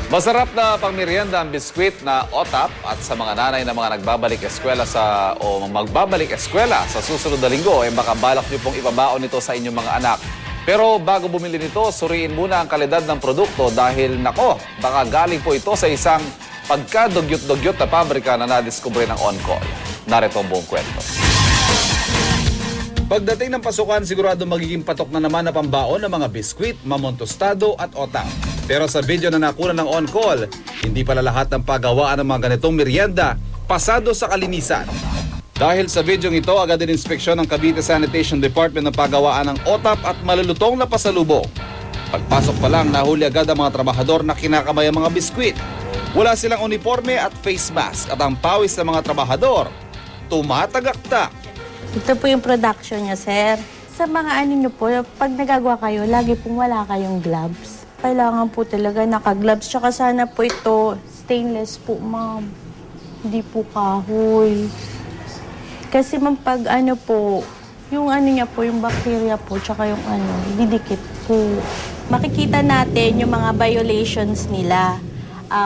Masarap na pangmerienda ang biskwit na OTAP at sa mga nanay na mga nagbabalik eskwela o magbabalik eskwela sa susunod na linggo, baka balak niyo pong ibabaon nito sa inyong mga anak. Pero bago bumili nito, suriin muna ang kalidad ng produkto dahil nako, baka galing po ito sa isang pagkadugyot-dugyot na pabrika na nadiskubre ng On-Call. Narito ang buong kwento. Pagdating ng pasukan, sigurado magiging patok na naman na pambaon ng mga biskwit, mamon tostado at OTAP. Pero sa video na nakuha ng On-Call, hindi pala lahat ng pagawaan ng mga ganitong merienda pasado sa kalinisan. Dahil sa video ito, agad din inspeksyon ng Cavite Sanitation Department ng pagawaan ng OTAP at malulutong na pasalubong. Pagpasok pa lang, nahuli agad ang mga trabahador na kinakamay ang mga biskwit. Wala silang uniforme at face mask at ang pawis ng mga trabahador tumatagaktak. Ito po yung production niya, sir. Sa mga ano nyo po, pag nagagawa kayo, lagi pong wala kayong gloves. Kailangan po talaga naka-gloves. Tsaka sana po ito, stainless po, ma'am. Hindi po kahoy. Kasi ma'am, pag ano po, yung ano niya po, yung bacteria po, tsaka yung ano, didikit po. Makikita natin yung mga violations nila.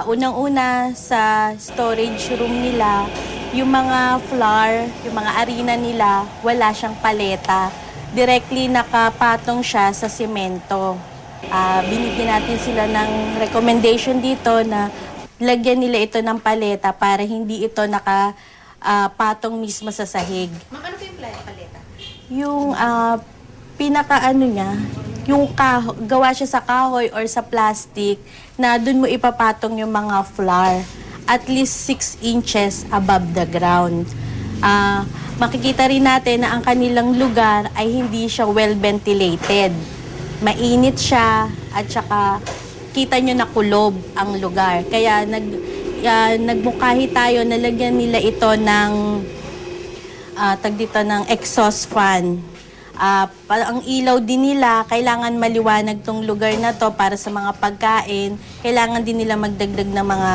Unang-una sa storage room nila, yung mga flour, yung mga arena nila, wala siyang paleta. Directly nakapatong siya sa semento. Binigyan natin sila ng recommendation dito na lagyan nila ito ng paleta para hindi ito nakapatong mismo sa sahig. Ma'am, ano po yung paleta? Yung pinaka-ano niya, yung gawa siya sa kahoy or sa plastic na dun mo ipapatong yung mga flour. At least 6 inches above the ground. Makikita rin natin na ang kanilang lugar ay hindi siya well ventilated. Mainit siya at saka kita nyo na kulob ang lugar. Kaya nagmukahi tayo na lagyan nila ito ng ng exhaust fan. Ang ilaw din nila, kailangan maliwanag tong lugar na to para sa mga pagkain. Kailangan din nila magdagdag ng mga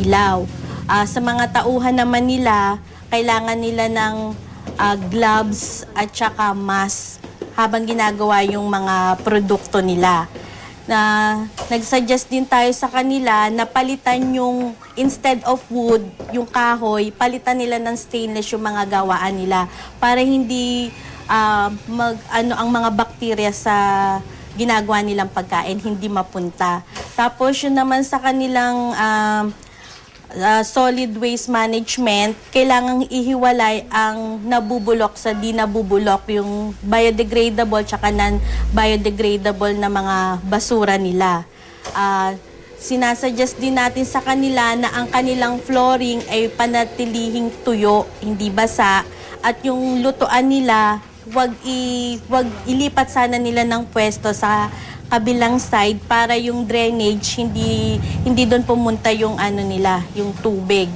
ilaw. Sa mga tauhan naman nila, kailangan nila ng gloves at saka mask habang ginagawa yung mga produkto nila. Nag-suggest din tayo sa kanila na palitan yung, instead of wood, yung kahoy, palitan nila ng stainless yung mga gawaan nila para hindi ang mga bakterya sa ginagawa nilang pagkain hindi mapunta. Tapos yun naman sa kanilang solid waste management, kailangang ihiwalay ang nabubulok sa di nabubulok, yung biodegradable tsaka non-biodegradable na mga basura nila. Sinasuggest din natin sa kanila na ang kanilang flooring ay panatilihing tuyo, hindi basa, at yung lutuan nila, wag ilipat sana nila ng pwesto sa kabilang side para yung drainage hindi doon pumunta yung yung tubig.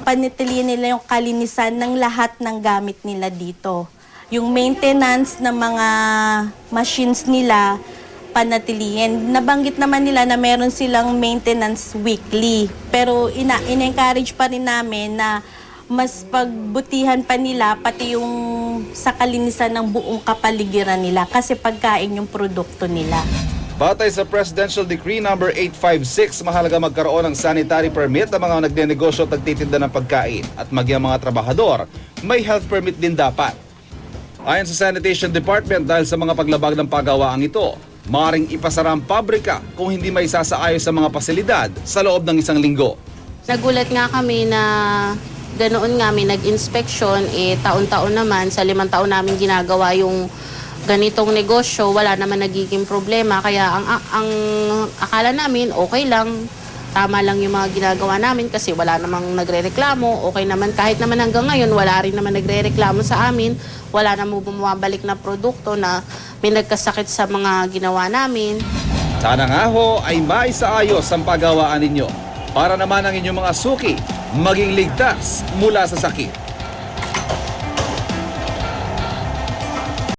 Panitilihin nila yung kalinisan ng lahat ng gamit nila dito. Yung maintenance ng mga machines nila, panatilihin. Nabanggit naman nila na meron silang maintenance weekly. Pero ina-encourage pa rin namin na mas pagbutihan pa nila pati yung sa kalinisan ng buong kapaligiran nila kasi pagkain yung produkto nila. Batay sa Presidential Decree No. 856, mahalaga magkaroon ng sanitary permit ang mga nagnenegosyo at nagtitinda ng pagkain at maging mga trabahador, may health permit din dapat. Ayon sa Sanitation Department, dahil sa mga paglabag ng pagawaang ito, maaaring ipasara ang pabrika kung hindi may sasaayos sa mga pasilidad sa loob ng 1 linggo. Nagulat nga kami na ganoon nga may nag-inspection, taon-taon naman, sa 5 taon namin ginagawa yung ganitong negosyo, wala naman nagiging problema. Kaya ang akala namin, okay lang, tama lang yung mga ginagawa namin kasi wala namang nagre-reklamo. Okay naman, kahit naman hanggang ngayon, wala rin naman nagre-reklamo sa amin. Wala namang bumabalik na produkto na may nagkasakit sa mga ginawa namin. Sana nga ho ay maisaayos ang pagawaan ninyo para naman ang inyong mga suki maging ligtas mula sa sakit.